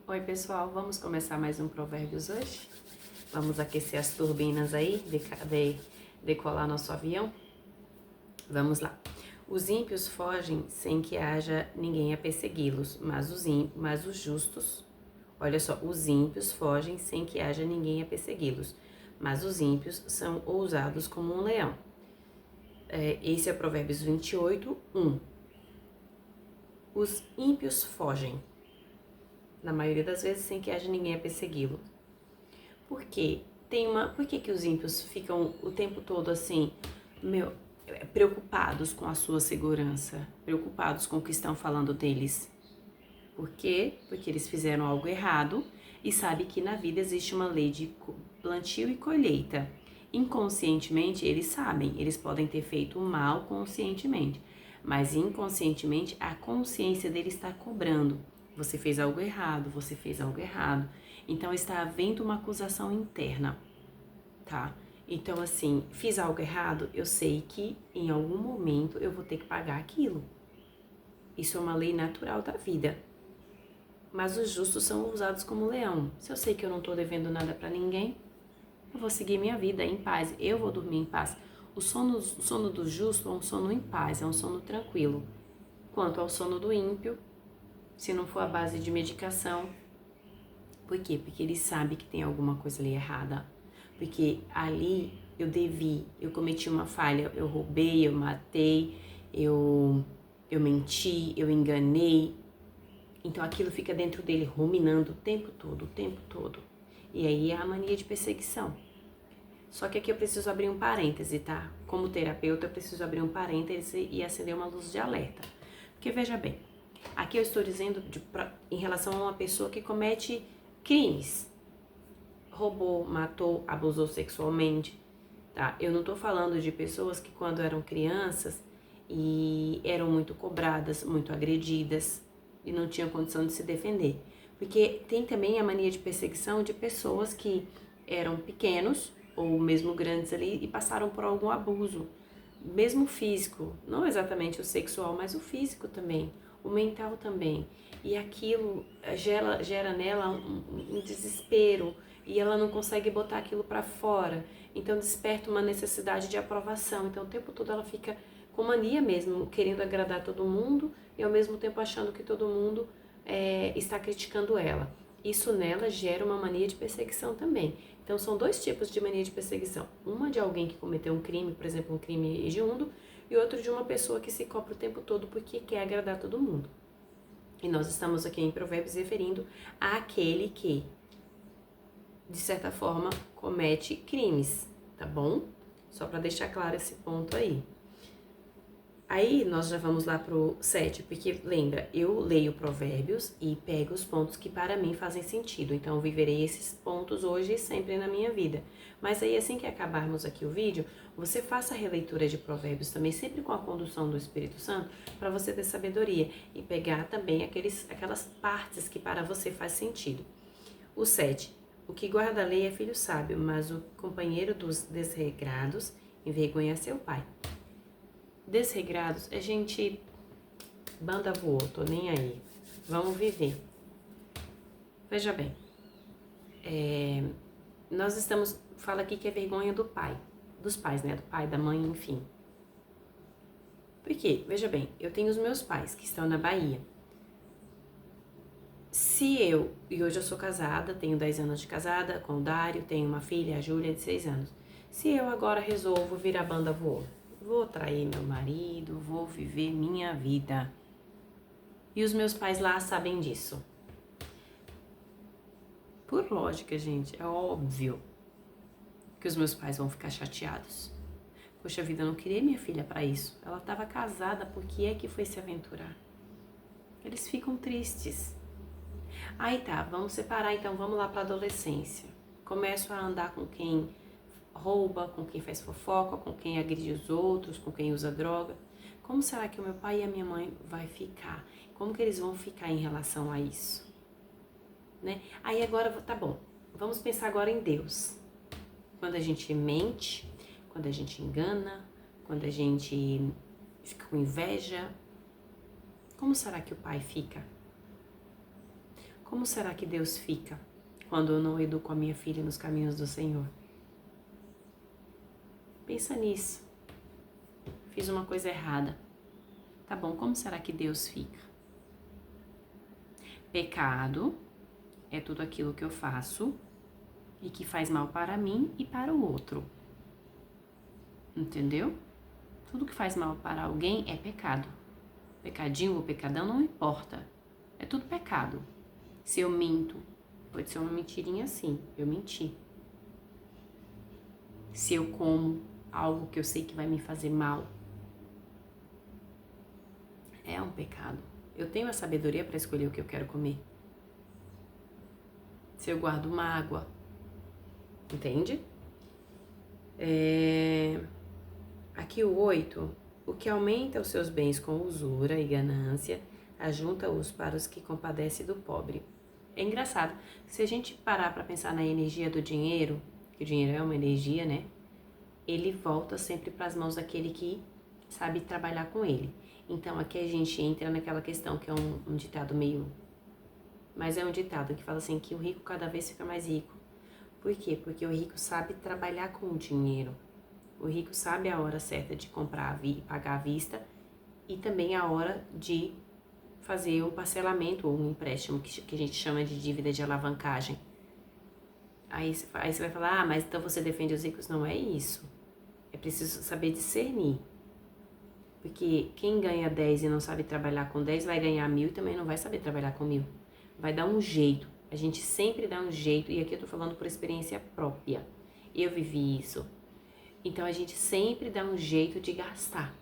Oi pessoal, vamos começar mais um Provérbios hoje? Vamos aquecer as turbinas aí, decolar nosso avião? Vamos lá. Os ímpios fogem sem que haja ninguém a persegui-los, mas os justos, olha só, os ímpios fogem sem que haja ninguém a persegui-los, mas os ímpios são ousados como um leão. Esse é Provérbios 28, 1. Os ímpios fogem, na maioria das vezes sem que haja ninguém a persegui-lo. Por quê? Por que os ímpios ficam o tempo todo assim, preocupados com a sua segurança, preocupados com o que estão falando deles? Por quê? Porque eles fizeram algo errado e sabem que na vida existe uma lei de plantio e colheita. Inconscientemente eles sabem, eles podem ter feito o mal conscientemente, mas inconscientemente a consciência deles está cobrando. Você fez algo errado, você fez algo errado. Então está havendo uma acusação interna, tá? Então assim, fiz algo errado, eu sei que em algum momento eu vou ter que pagar aquilo. Isso é uma lei natural da vida. Mas os justos são usados como leão. Se eu sei que eu não estou devendo nada para ninguém, eu vou seguir minha vida em paz, eu vou dormir em paz. O sono do justo é um sono em paz, é um sono tranquilo. Quanto ao sono do ímpio, se não for a base de medicação. Por quê? Porque ele sabe que tem alguma coisa ali errada. Porque ali eu cometi uma falha, eu roubei, eu matei, eu menti, eu enganei. Então aquilo fica dentro dele ruminando o tempo todo, o tempo todo. E aí é a mania de perseguição. Só que aqui eu preciso abrir um parêntese, tá? Como terapeuta eu preciso abrir um parêntese e acender uma luz de alerta. Porque veja bem, aqui eu estou dizendo em relação a uma pessoa que comete crimes. Roubou, matou, abusou sexualmente, tá? Eu não tô falando de pessoas que quando eram crianças e eram muito cobradas, muito agredidas e não tinham condição de se defender. Porque tem também a mania de perseguição de pessoas que eram pequenos ou mesmo grandes ali e passaram por algum abuso, mesmo físico, não exatamente o sexual, mas o físico também, o mental também. E aquilo gera nela um desespero e ela não consegue botar aquilo para fora. Então desperta uma necessidade de aprovação. Então o tempo todo ela fica com mania mesmo, querendo agradar todo mundo e ao mesmo tempo achando que todo mundo está criticando ela. Isso nela gera uma mania de perseguição também. Então são dois tipos de mania de perseguição. Uma de alguém que cometeu um crime, por exemplo, um crime hediondo, e outro de uma pessoa que se cobra o tempo todo porque quer agradar todo mundo. E nós estamos aqui em Provérbios referindo àquele que, de certa forma, comete crimes, tá bom? Só para deixar claro esse ponto aí. Aí nós já vamos lá pro 7, porque lembra, eu leio Provérbios e pego os pontos que para mim fazem sentido. Então eu viverei esses pontos hoje e sempre na minha vida. Mas aí assim que acabarmos aqui o vídeo, você faça a releitura de Provérbios também, sempre com a condução do Espírito Santo, para você ter sabedoria e pegar também aquelas partes que para você faz sentido. O 7. O que guarda a lei é filho sábio, mas o companheiro dos desregrados envergonha seu pai. Desregrados é gente, banda voou, tô nem aí, vamos viver. Veja bem, nós fala aqui que é vergonha do pai, dos pais, né, do pai, da mãe, enfim. Por quê? Veja bem, eu tenho os meus pais que estão na Bahia. E hoje eu sou casada, tenho 10 anos de casada com o Dário, tenho uma filha, a Júlia, de 6 anos. Se eu agora resolvo virar banda voou, vou trair meu marido, vou viver minha vida. E os meus pais lá sabem disso. Por lógica, gente, é óbvio que os meus pais vão ficar chateados. Poxa vida, eu não queria minha filha para isso. Ela estava casada, por que é que foi se aventurar? Eles ficam tristes. Aí tá, vamos separar então, vamos lá para a adolescência. Começo a andar com quem rouba, com quem faz fofoca, com quem agride os outros, com quem usa droga. Como será que o meu pai e a minha mãe vai ficar? Como que eles vão ficar em relação a isso? Né? Aí agora, tá bom, vamos pensar agora em Deus. Quando a gente mente, quando a gente engana, quando a gente fica com inveja, como será que o pai fica? Como será que Deus fica quando eu não educo a minha filha nos caminhos do Senhor? Pensa nisso. Fiz uma coisa errada. Tá bom, como será que Deus fica? Pecado é tudo aquilo que eu faço e que faz mal para mim e para o outro. Entendeu? Tudo que faz mal para alguém é pecado. Pecadinho ou pecadão não importa. É tudo pecado. Se eu minto, pode ser uma mentirinha assim, eu menti. Se eu como algo que eu sei que vai me fazer mal, é um pecado. Eu tenho a sabedoria para escolher o que eu quero comer. Se eu guardo mágoa, entende? Aqui o 8, o que aumenta os seus bens com usura e ganância, ajunta-os para os que compadecem do pobre. É engraçado, se a gente parar para pensar na energia do dinheiro, que o dinheiro é uma energia, né? Ele volta sempre para as mãos daquele que sabe trabalhar com ele. Então aqui a gente entra naquela questão que é um ditado meio... Mas é um ditado que fala assim, que o rico cada vez fica mais rico. Por quê? Porque o rico sabe trabalhar com o dinheiro. O rico sabe a hora certa de comprar e pagar à vista e também a hora de fazer um parcelamento ou um empréstimo, que a gente chama de dívida de alavancagem. Aí você vai falar, mas então você defende os ricos? Não é isso. É preciso saber discernir. Porque quem ganha 10 e não sabe trabalhar com 10 vai ganhar 1.000 e também não vai saber trabalhar com 1.000. Vai dar um jeito. A gente sempre dá um jeito, e aqui eu tô falando por experiência própria. Eu vivi isso. Então a gente sempre dá um jeito de gastar.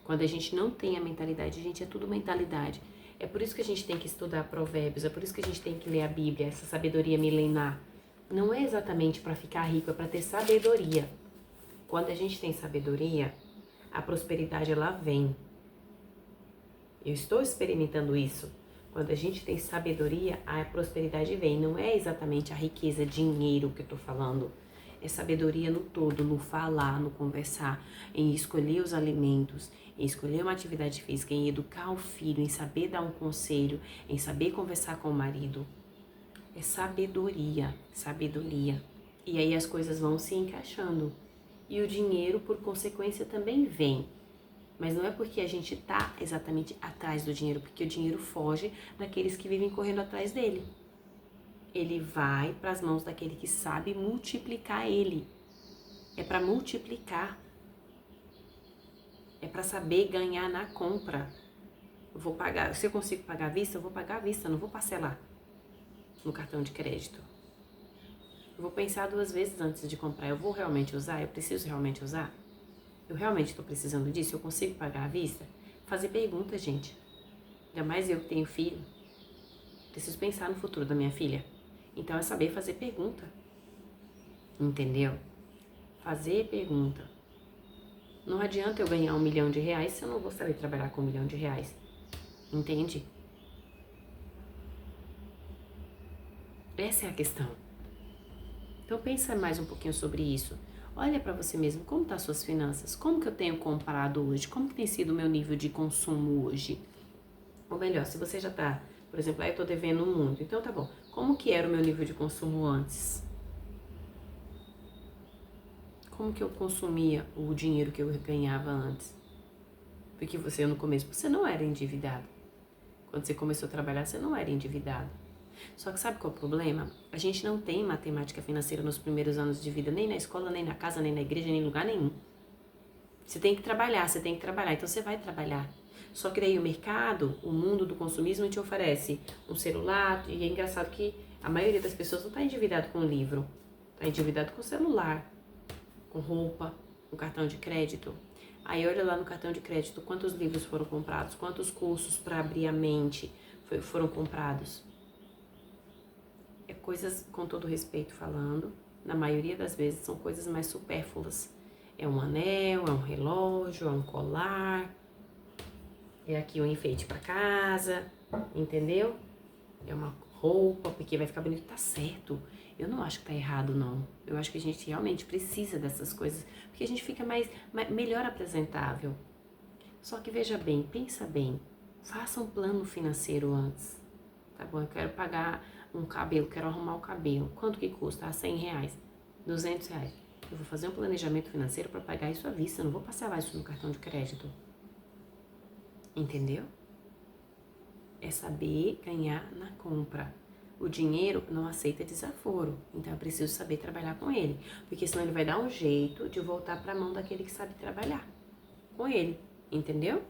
Quando a gente não tem a mentalidade, a gente é tudo mentalidade. É por isso que a gente tem que estudar provérbios, é por isso que a gente tem que ler a Bíblia, essa sabedoria milenar. Não é exatamente para ficar rico, é para ter sabedoria. Quando a gente tem sabedoria, a prosperidade ela vem. Eu estou experimentando isso. Quando a gente tem sabedoria, a prosperidade vem. Não é exatamente a riqueza, dinheiro que eu estou falando. É sabedoria no todo, no falar, no conversar, em escolher os alimentos, em escolher uma atividade física, em educar o filho, em saber dar um conselho, em saber conversar com o marido. É sabedoria, sabedoria. E aí as coisas vão se encaixando. E o dinheiro, por consequência, também vem. Mas não é porque a gente está exatamente atrás do dinheiro, porque o dinheiro foge daqueles que vivem correndo atrás dele. Ele vai para as mãos daquele que sabe multiplicar ele. É para multiplicar. É para saber ganhar na compra. Eu vou pagar, se eu consigo pagar à vista, eu vou pagar à vista, não vou parcelar no cartão de crédito. Eu vou pensar 2 vezes antes de comprar. Eu vou realmente usar? Eu preciso realmente usar? Eu realmente estou precisando disso? Eu consigo pagar à vista? Fazer perguntas, gente. Ainda mais eu que tenho filho. Preciso pensar no futuro da minha filha. Então é saber fazer pergunta. Entendeu? Fazer pergunta. Não adianta eu ganhar R$1 milhão se eu não vou saber trabalhar com R$1 milhão. Entende? Essa é a questão. Então pensa mais um pouquinho sobre isso. Olha para você mesmo, como tá as suas finanças? Como que eu tenho comprado hoje? Como que tem sido o meu nível de consumo hoje? Ou melhor, se você já tá, por exemplo, eu tô devendo muito, então tá bom. Como que era o meu nível de consumo antes? Como que eu consumia o dinheiro que eu ganhava antes? Porque você no começo, você não era endividado. Quando você começou a trabalhar, você não era endividado. Só que sabe qual é o problema? A gente não tem matemática financeira nos primeiros anos de vida, nem na escola, nem na casa, nem na igreja, nem em lugar nenhum. Você tem que trabalhar, então você vai trabalhar. Só que daí o mercado, o mundo do consumismo te oferece um celular, e é engraçado que a maioria das pessoas não está endividado com livro, está endividado com celular, com roupa, com cartão de crédito. Aí olha lá no cartão de crédito quantos livros foram comprados, quantos cursos para abrir a mente foram comprados. É coisas, com todo respeito falando, na maioria das vezes são coisas mais supérfluas. É um anel, é um relógio, é um colar, é aqui um enfeite para casa, entendeu? É uma roupa, porque vai ficar bonito, tá certo. Eu não acho que tá errado, não. Eu acho que a gente realmente precisa dessas coisas, porque a gente fica melhor apresentável. Só que veja bem, pensa bem, faça um plano financeiro antes. Tá bom, eu quero pagar um cabelo, quero arrumar o cabelo. Quanto que custa? Ah, R$ 100, R$ 200. Eu vou fazer um planejamento financeiro para pagar isso à vista, eu não vou parcelar isso no cartão de crédito. Entendeu? É saber ganhar na compra. O dinheiro não aceita desaforo, então eu preciso saber trabalhar com ele, porque senão ele vai dar um jeito de voltar para a mão daquele que sabe trabalhar com ele, entendeu?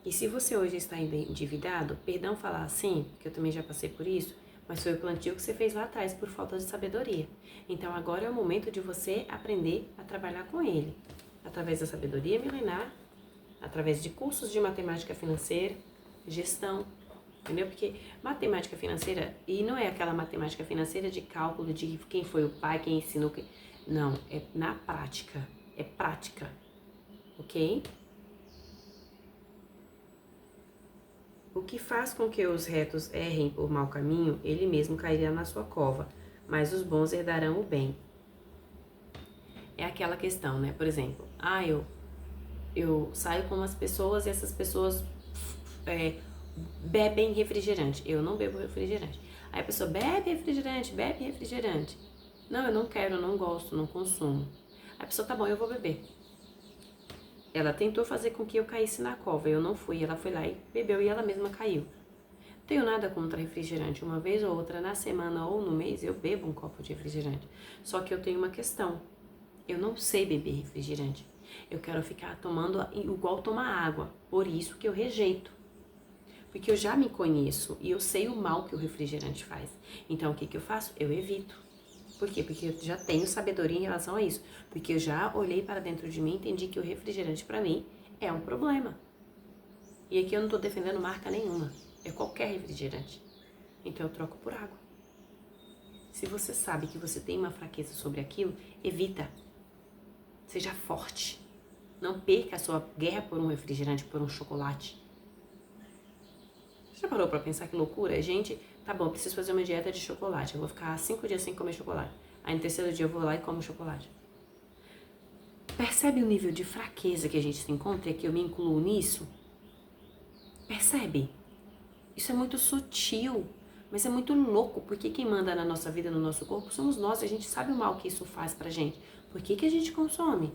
E se você hoje está endividado, perdão falar assim, que eu também já passei por isso, mas foi o plantio que você fez lá atrás por falta de sabedoria. Então agora é o momento de você aprender a trabalhar com ele, através da sabedoria milenar, através de cursos de matemática financeira, gestão, entendeu? Porque matemática financeira, e não é aquela matemática financeira de cálculo de quem foi o pai, quem ensinou, não, é na prática, é prática, ok? O que faz com que os retos errem por mau caminho, ele mesmo cairá na sua cova, mas os bons herdarão o bem. É aquela questão, né? Por exemplo, eu saio com as pessoas e essas pessoas bebem refrigerante. Eu não bebo refrigerante. Aí a pessoa bebe refrigerante. Não, eu não quero, eu não gosto, não consumo. Aí a pessoa, tá bom, eu vou beber. Ela tentou fazer com que eu caísse na cova, eu não fui. Ela foi lá e bebeu e ela mesma caiu. Não tenho nada contra refrigerante. Uma vez ou outra, na semana ou no mês, eu bebo um copo de refrigerante. Só que eu tenho uma questão. Eu não sei beber refrigerante. Eu quero ficar tomando igual tomar água. Por isso que eu rejeito. Porque eu já me conheço e eu sei o mal que o refrigerante faz. Então, o que eu faço? Eu evito. Por quê? Porque eu já tenho sabedoria em relação a isso. Porque eu já olhei para dentro de mim e entendi que o refrigerante, para mim, é um problema. E aqui eu não estou defendendo marca nenhuma. É qualquer refrigerante. Então, eu troco por água. Se você sabe que você tem uma fraqueza sobre aquilo, evita. Seja forte. Não perca a sua guerra por um refrigerante, por um chocolate. Você já parou pra pensar que loucura? Gente, tá bom, preciso fazer uma dieta de chocolate. Eu vou ficar 5 dias sem comer chocolate. Aí no terceiro dia eu vou lá e como chocolate. Percebe o nível de fraqueza que a gente se encontra e que eu me incluo nisso? Percebe? Isso é muito sutil, mas é muito louco, porque quem manda na nossa vida, no nosso corpo, somos nós. A gente sabe o mal que isso faz pra gente. Por que a gente consome?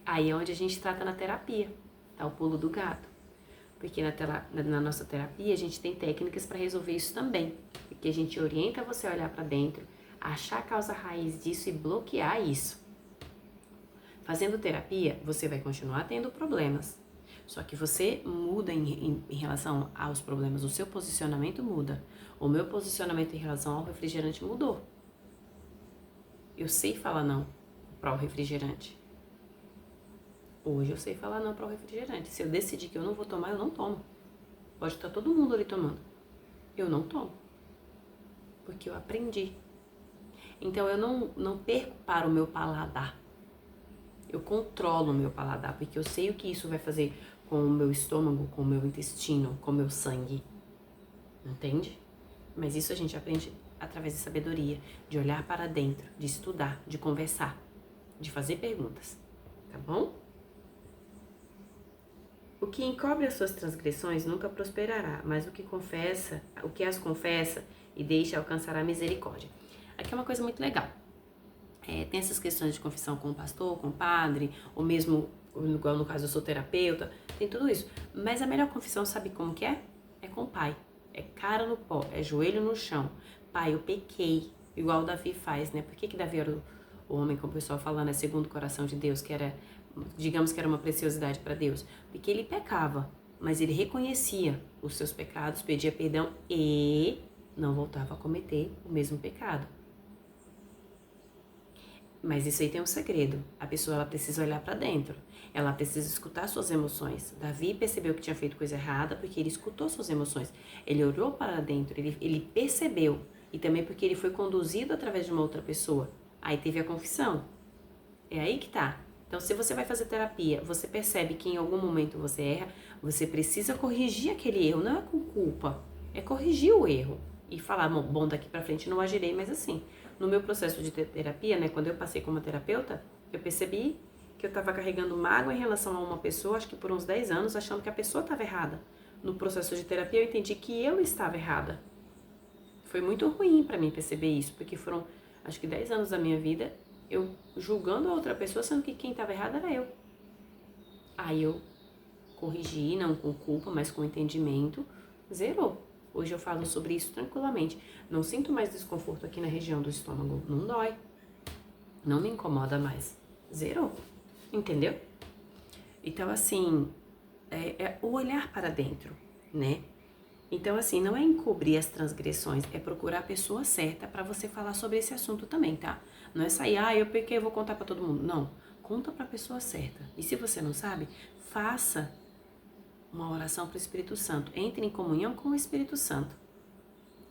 Aí é onde a gente trata na terapia, tá? O pulo do gato. Porque na nossa terapia a gente tem técnicas para resolver isso também. Porque a gente orienta você a olhar para dentro, achar a causa raiz disso e bloquear isso. Fazendo terapia, você vai continuar tendo problemas. Só que você muda em relação aos problemas, o seu posicionamento muda. O meu posicionamento em relação ao refrigerante mudou. Eu sei falar não para o refrigerante. Hoje eu sei falar não para o refrigerante. Se eu decidir que eu não vou tomar, eu não tomo. Pode estar todo mundo ali tomando. Eu não tomo. Porque eu aprendi. Então eu não perco para o meu paladar. Eu controlo o meu paladar, porque eu sei o que isso vai fazer com o meu estômago, com o meu intestino, com o meu sangue. Entende? Mas isso a gente aprende através de sabedoria, de olhar para dentro, de estudar, de conversar, de fazer perguntas. Tá bom? O que encobre as suas transgressões nunca prosperará, mas o que as confessa e deixa alcançará misericórdia. Aqui é uma coisa muito legal. Tem essas questões de confissão com o pastor, com o padre, ou mesmo, igual no caso eu sou terapeuta, tem tudo isso. Mas a melhor confissão, sabe como que é? É com o pai. É cara no pó, é joelho no chão. Pai, eu pequei, igual o Davi faz, né? Por que Davi era o homem, como o pessoal fala, né? Segundo o coração de Deus, que era, digamos que era uma preciosidade para Deus? Porque ele pecava, mas ele reconhecia os seus pecados, pedia perdão e não voltava a cometer o mesmo pecado. Mas isso aí tem um segredo. A pessoa ela precisa olhar para dentro. Ela precisa escutar suas emoções. Davi percebeu que tinha feito coisa errada porque ele escutou suas emoções. Ele olhou para dentro, ele percebeu. E também porque ele foi conduzido através de uma outra pessoa. Aí teve a confissão. É aí que tá. Então, se você vai fazer terapia, você percebe que em algum momento você erra, você precisa corrigir aquele erro. Não é com culpa, é corrigir o erro. E falar, bom, daqui pra frente não agirei mais assim. No meu processo de terapia, né, quando eu passei como terapeuta, eu percebi que eu estava carregando mágoa em relação a uma pessoa, acho que por uns 10 anos, achando que a pessoa estava errada. no processo de terapia eu entendi que eu estava errada. Foi muito ruim para mim perceber isso, porque foram, acho que 10 anos da minha vida, eu julgando a outra pessoa, sendo que quem estava errada era eu. Aí eu corrigi, não com culpa, mas com entendimento, zerou. Hoje eu falo sobre isso tranquilamente. Não sinto mais desconforto aqui na região do estômago, não dói. Não me incomoda mais. Zerou. Entendeu? Então, assim, é o olhar para dentro, né? Então, assim, não é encobrir as transgressões, é procurar a pessoa certa para você falar sobre esse assunto também, tá? Não é sair, eu pequei, eu vou contar para todo mundo. Não, conta para a pessoa certa. E se você não sabe, faça uma oração para o Espírito Santo. Entre em comunhão com o Espírito Santo,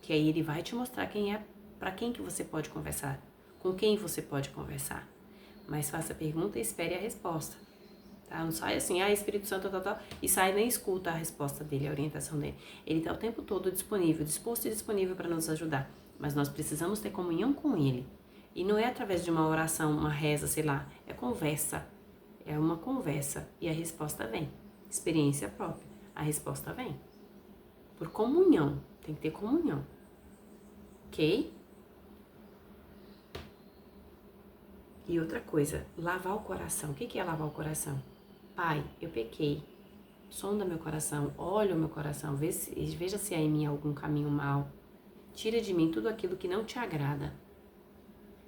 que aí ele vai te mostrar para quem que você pode conversar, com quem você pode conversar. Mas faça a pergunta e espere a resposta. Tá? Não sai assim, Espírito Santo, e sai e nem escuta a resposta dele, a orientação dele. Ele está o tempo todo disponível, disposto e disponível para nos ajudar. Mas nós precisamos ter comunhão com ele. E não é através de uma oração, uma reza, sei lá, é conversa. É uma conversa e a resposta vem. Experiência própria, a resposta vem. Por comunhão, tem que ter comunhão. Ok? E outra coisa, lavar o coração. O que é lavar o coração? Pai, eu pequei. Sonda meu coração, olha o meu coração, veja se há em mim algum caminho mau. Tira de mim tudo aquilo que não te agrada.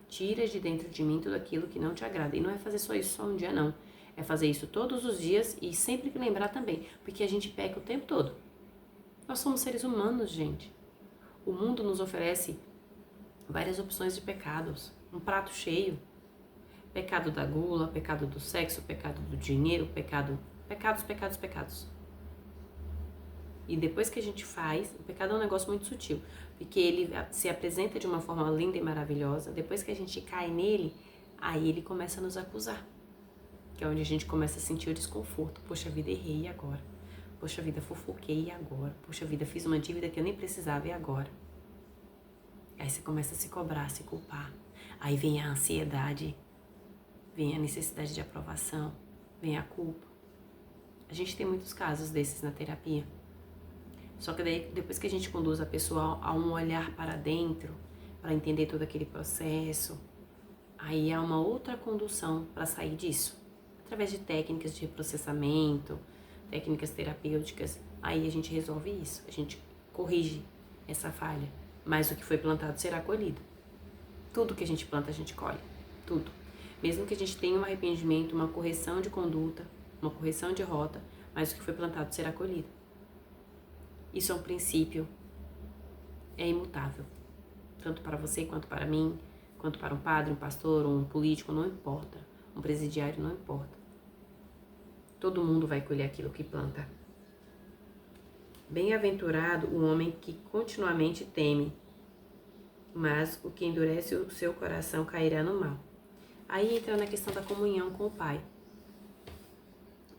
Tira de dentro de mim tudo aquilo que não te agrada. E não é fazer só isso só um dia, não. É fazer isso todos os dias e sempre que lembrar também. Porque a gente peca o tempo todo. Nós somos seres humanos, gente. O mundo nos oferece várias opções de pecados. Um prato cheio. Pecado da gula, pecado do sexo, pecado do dinheiro, pecados. E depois que a gente faz, o pecado é um negócio muito sutil, porque ele se apresenta de uma forma linda e maravilhosa. Depois que a gente cai nele, aí ele começa a nos acusar, que é onde a gente começa a sentir o desconforto. Poxa vida, errei agora. Poxa vida, fofoquei agora. Poxa vida, fiz uma dívida que eu nem precisava e agora. Aí você começa a se cobrar, a se culpar. Aí vem a ansiedade, vem a necessidade de aprovação, vem a culpa. A gente tem muitos casos desses na terapia. Só que daí, depois que a gente conduz a pessoa a um olhar para dentro, para entender todo aquele processo, aí há uma outra condução para sair disso. Através de técnicas de reprocessamento, técnicas terapêuticas, aí a gente resolve isso, a gente corrige essa falha. Mas o que foi plantado será colhido. Tudo que a gente planta, a gente colhe. Tudo. Mesmo que a gente tenha um arrependimento, uma correção de conduta, uma correção de rota, mas o que foi plantado será colhido. Isso é um princípio, é imutável. Tanto para você quanto para mim, quanto para um padre, um pastor, um político, não importa. Um presidiário, não importa. Todo mundo vai colher aquilo que planta. Bem-aventurado o homem que continuamente teme, mas o que endurece o seu coração cairá no mal. Aí entra na questão da comunhão com o Pai.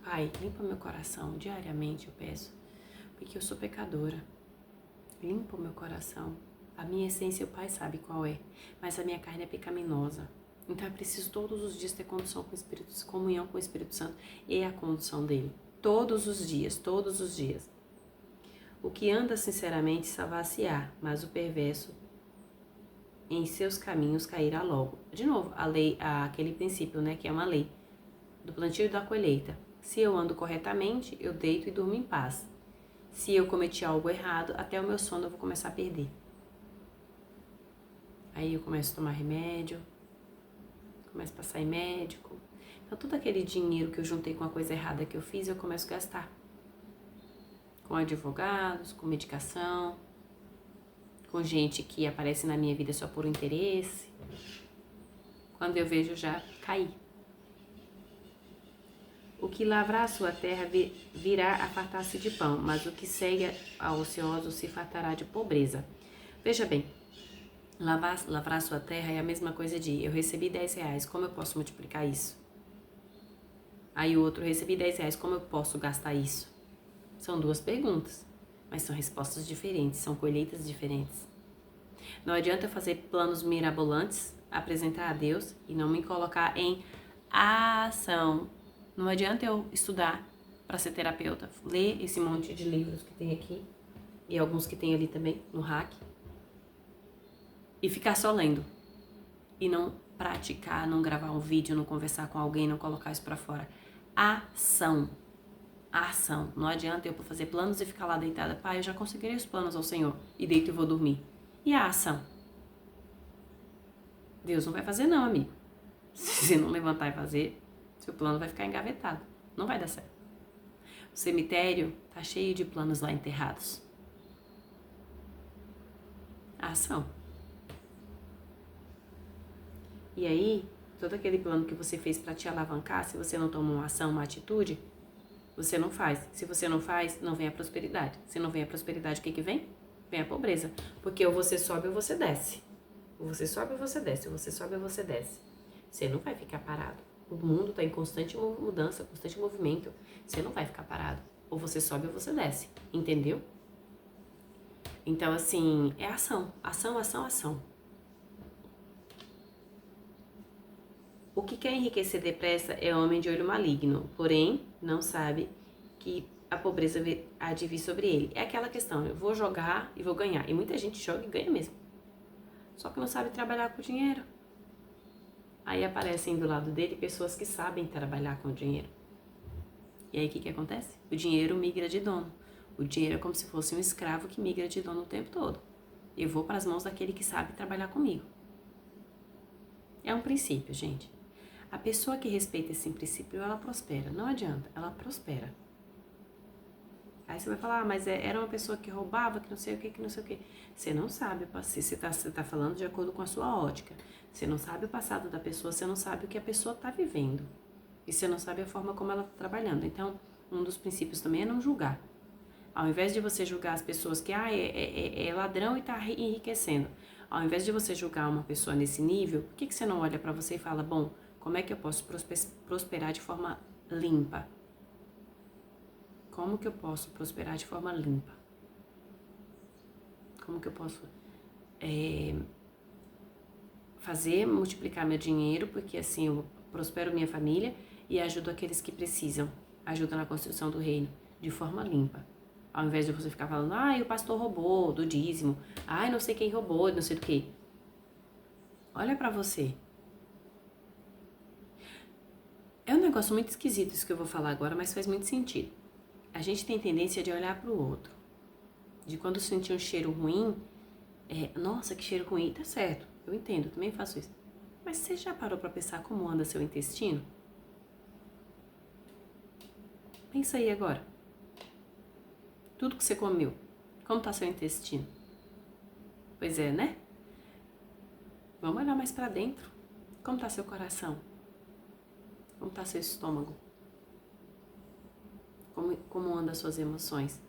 Pai, limpa meu coração, diariamente eu peço, porque eu sou pecadora. Limpa o meu coração. A minha essência o Pai sabe qual é, mas a minha carne é pecaminosa. Então eu preciso todos os dias ter comunhão com o Espírito Santo e a condução dele. Todos os dias, todos os dias. O que anda sinceramente salvar-se-á, mas o perverso em seus caminhos cairá logo. De novo, a lei, aquele princípio, né, que é uma lei do plantio e da colheita. Se eu ando corretamente, eu deito e durmo em paz. Se eu cometi algo errado, até o meu sono eu vou começar a perder. Aí eu começo a tomar remédio, começo a passar em médico. Então todo aquele dinheiro que eu juntei com a coisa errada que eu fiz, eu começo a gastar. Com advogados, com medicação, com gente que aparece na minha vida só por interesse. Quando eu vejo, já caí. O que lavrar a sua terra virá a fartar-se de pão, mas o que segue ao ocioso se fartará de pobreza. Veja bem, lavrar a sua terra é a mesma coisa de eu recebi 10 reais, como eu posso multiplicar isso? Aí o outro, eu recebi 10 reais, como eu posso gastar isso? São duas perguntas, mas são respostas diferentes, são colheitas diferentes. Não adianta eu fazer planos mirabolantes, apresentar a Deus e não me colocar em ação. Não adianta eu estudar para ser terapeuta, ler esse monte de livros que tem aqui e alguns que tem ali também no Hack e ficar só lendo e não praticar, não gravar um vídeo, não conversar com alguém, não colocar isso para fora. Ação. Ação. Não adianta eu fazer planos e ficar lá deitada. Pai, eu já consegui os planos ao Senhor e deito e vou dormir. E a ação? Deus não vai fazer não, amigo. Se você não levantar e fazer, seu plano vai ficar engavetado. Não vai dar certo. O cemitério tá cheio de planos lá enterrados. A ação. E aí, todo aquele plano que você fez para te alavancar, se você não toma uma ação, uma atitude, você não faz. Se você não faz, não vem a prosperidade. Se não vem a prosperidade, o que vem? Vem a pobreza. Porque ou você sobe ou você desce. Ou você sobe ou você desce. Ou você sobe ou você desce. Você não vai ficar parado. O mundo está em constante mudança, constante movimento. Você não vai ficar parado. Ou você sobe ou você desce. Entendeu? Então, assim, é ação. Ação, ação, ação. O que quer enriquecer depressa é homem de olho maligno, porém não sabe que a pobreza há de vir sobre ele. É aquela questão, eu vou jogar e vou ganhar. E muita gente joga e ganha mesmo. Só que não sabe trabalhar com o dinheiro. Aí aparecem do lado dele pessoas que sabem trabalhar com o dinheiro. E aí o que acontece? O dinheiro migra de dono. O dinheiro é como se fosse um escravo que migra de dono o tempo todo. Eu vou para as mãos daquele que sabe trabalhar comigo. É um princípio, gente. A pessoa que respeita esse princípio, ela prospera. Não adianta, ela prospera. Aí você vai falar, mas era uma pessoa que roubava, que não sei o que, que não sei o que. Você não sabe, você tá falando de acordo com a sua ótica. Você não sabe o passado da pessoa, você não sabe o que a pessoa está vivendo. E você não sabe a forma como ela está trabalhando. Então, um dos princípios também é não julgar. Ao invés de você julgar as pessoas que é ladrão e está enriquecendo, ao invés de você julgar uma pessoa nesse nível, por que você não olha para você e fala, bom, como é que eu posso prosperar de forma limpa? Como que eu posso prosperar de forma limpa? Como que eu posso fazer multiplicar meu dinheiro, porque assim eu prospero minha família e ajudo aqueles que precisam, ajudo na construção do reino de forma limpa. Ao invés de você ficar falando, o pastor roubou do dízimo, não sei quem roubou, não sei do que. Olha pra você. É um negócio muito esquisito isso que eu vou falar agora, mas faz muito sentido. A gente tem tendência de olhar pro outro. De quando sentir um cheiro ruim, nossa, que cheiro ruim, tá certo. Eu entendo, também faço isso. Mas você já parou pra pensar como anda seu intestino? Pensa aí agora. Tudo que você comeu, como tá seu intestino? Pois é, né? Vamos olhar mais pra dentro. Como tá seu coração? Como tá seu estômago? Como andam as suas emoções?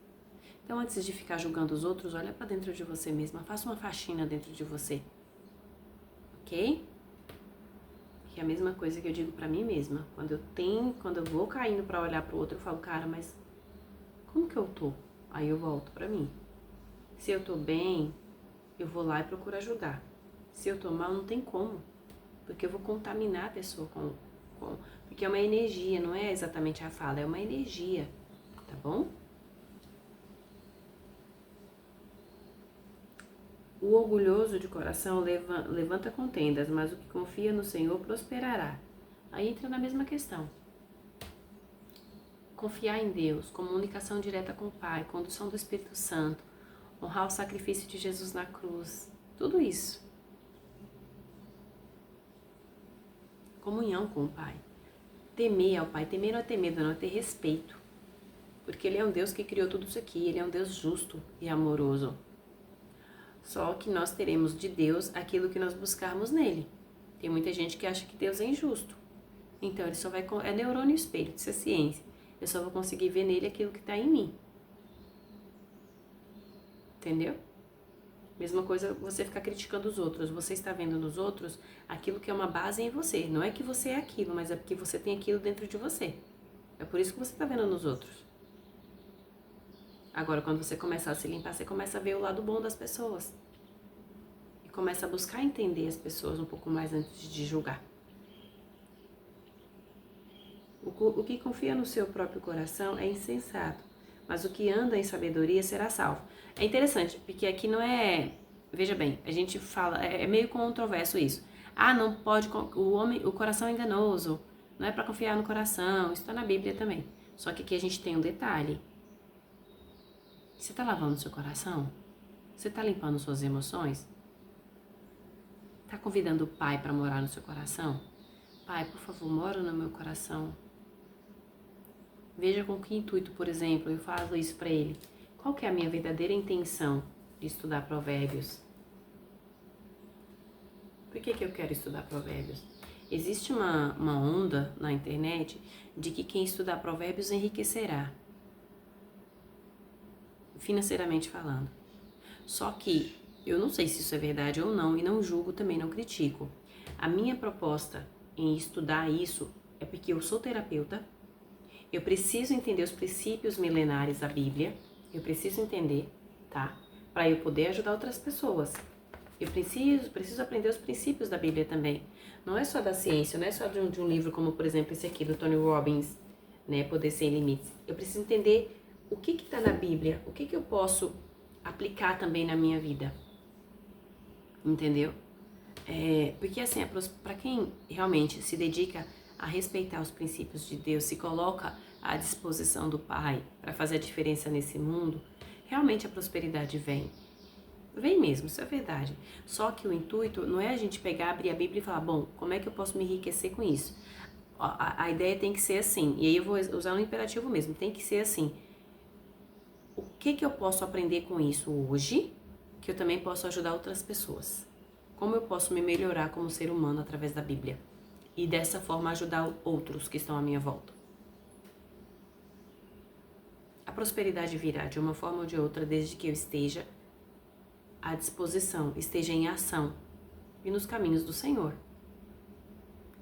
Então, antes de ficar julgando os outros, olha pra dentro de você mesma. Faça uma faxina dentro de você. Ok? Que é a mesma coisa que eu digo pra mim mesma. Quando eu vou caindo pra olhar pro outro, eu falo, cara, mas como que eu tô? Aí eu volto pra mim. Se eu tô bem, eu vou lá e procuro ajudar. Se eu tô mal, não tem como. Porque eu vou contaminar a pessoa porque é uma energia, não é exatamente a fala, é uma energia, tá bom? O orgulhoso de coração levanta contendas, mas o que confia no Senhor prosperará. Aí entra na mesma questão. Confiar em Deus, comunicação direta com o Pai, condução do Espírito Santo, honrar o sacrifício de Jesus na cruz, tudo isso. Comunhão com o Pai. Temer ao Pai. Temer não é ter medo, não é ter respeito. Porque Ele é um Deus que criou tudo isso aqui. Ele é um Deus justo e amoroso. Só que nós teremos de Deus aquilo que nós buscarmos nele. Tem muita gente que acha que Deus é injusto. Então ele só vai... É neurônio espelho, isso é ciência. Eu só vou conseguir ver nele aquilo que está em mim. Entendeu? Mesma coisa você ficar criticando os outros. Você está vendo nos outros aquilo que é uma base em você. Não é que você é aquilo, mas é porque você tem aquilo dentro de você. É por isso que você está vendo nos outros. Agora, quando você começar a se limpar, você começa a ver o lado bom das pessoas. E começa a buscar entender as pessoas um pouco mais antes de julgar. O O que confia no seu próprio coração é insensato, mas o que anda em sabedoria será salvo. É interessante, porque aqui não é... Veja bem, a gente fala, é meio controverso isso. Ah, não pode, o coração é enganoso, não é para confiar no coração, isso está na Bíblia também. Só que aqui a gente tem um detalhe. Você está lavando seu coração? Você está limpando suas emoções? Está convidando o Pai para morar no seu coração? Pai, por favor, mora no meu coração. Veja com que intuito, por exemplo, eu falo isso para ele. Qual que é a minha verdadeira intenção de estudar Provérbios? Por que eu quero estudar Provérbios? Existe uma onda na internet de que quem estudar Provérbios enriquecerá, financeiramente falando. Só que eu não sei se isso é verdade ou não, e não julgo, também não critico. A minha proposta em estudar isso é porque eu sou terapeuta, eu preciso entender os princípios milenares da Bíblia, eu preciso entender, tá? Para eu poder ajudar outras pessoas. Eu preciso aprender os princípios da Bíblia também. Não é só da ciência, não é só de um livro como, por exemplo, esse aqui do Tony Robbins, né? Poder Sem Limites. Eu preciso entender o que está na Bíblia, o que eu posso aplicar também na minha vida. Entendeu? Porque assim, para quem realmente se dedica a respeitar os princípios de Deus, se coloca à disposição do Pai para fazer a diferença nesse mundo, realmente a prosperidade vem. Vem mesmo, isso é verdade. Só que o intuito não é a gente pegar, abrir a Bíblia e falar, bom, como é que eu posso me enriquecer com isso? A ideia tem que ser assim, e aí eu vou usar um imperativo mesmo, tem que ser assim. O que eu posso aprender com isso hoje, que eu também posso ajudar outras pessoas? Como eu posso me melhorar como ser humano através da Bíblia? E dessa forma ajudar outros que estão à minha volta. A prosperidade virá de uma forma ou de outra desde que eu esteja à disposição, esteja em ação e nos caminhos do Senhor.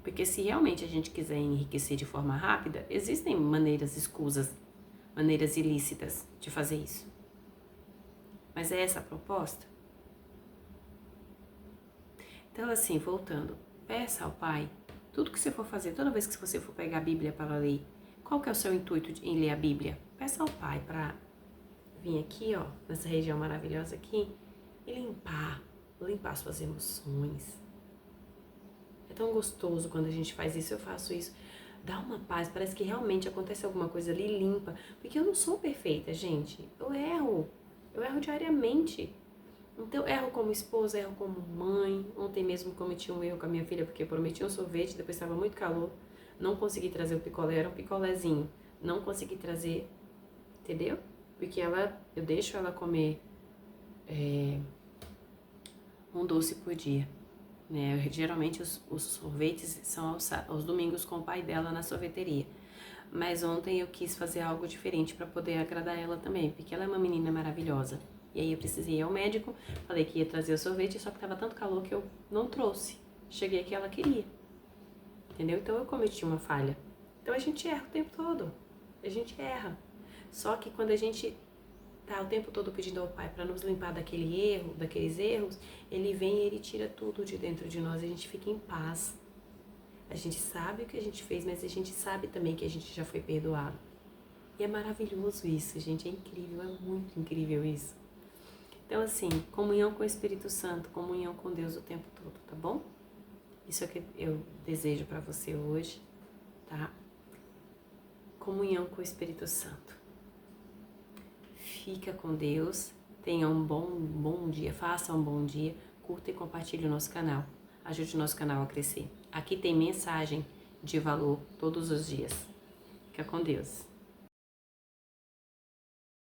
Porque se realmente a gente quiser enriquecer de forma rápida, existem maneiras escusas, maneiras ilícitas de fazer isso. Mas é essa a proposta? Então assim, voltando, peça ao Pai, tudo que você for fazer, toda vez que você for pegar a Bíblia para ler, qual que é o seu intuito em ler a Bíblia? Peça ao Pai para vir aqui, ó, nessa região maravilhosa aqui, e limpar suas emoções. É tão gostoso quando a gente faz isso, eu faço isso. Dá uma paz, parece que realmente acontece alguma coisa ali, limpa. Porque eu não sou perfeita, gente. Eu erro diariamente. Então, erro como esposa, erro como mãe. Ontem mesmo cometi um erro com a minha filha, porque prometi um sorvete, depois estava muito calor. Não consegui trazer o picolé, era um picolézinho. Não consegui trazer, entendeu? Porque eu deixo ela comer um doce por dia. Né? Geralmente os sorvetes são aos domingos com o pai dela na sorveteria. Mas ontem eu quis fazer algo diferente para poder agradar ela também, porque ela é uma menina maravilhosa. E aí eu precisei ir ao médico, falei que ia trazer o sorvete, só que tava tanto calor que eu não trouxe. Cheguei aqui, ela queria. Entendeu? Então eu cometi uma falha. Então a gente erra o tempo todo. A gente erra. Só que quando a gente tá o tempo todo pedindo ao Pai para nos limpar daqueles erros, Ele vem e Ele tira tudo de dentro de nós, a gente fica em paz. A gente sabe o que a gente fez, mas a gente sabe também que a gente já foi perdoado. E é maravilhoso isso, gente, é incrível, é muito incrível isso. Então assim, comunhão com o Espírito Santo, comunhão com Deus o tempo todo, tá bom? Isso é o que eu desejo para você hoje, tá? Comunhão com o Espírito Santo. Fica com Deus, tenha um bom dia, faça um bom dia, curta e compartilhe o nosso canal, ajude o nosso canal a crescer. Aqui tem mensagem de valor todos os dias. Fica com Deus.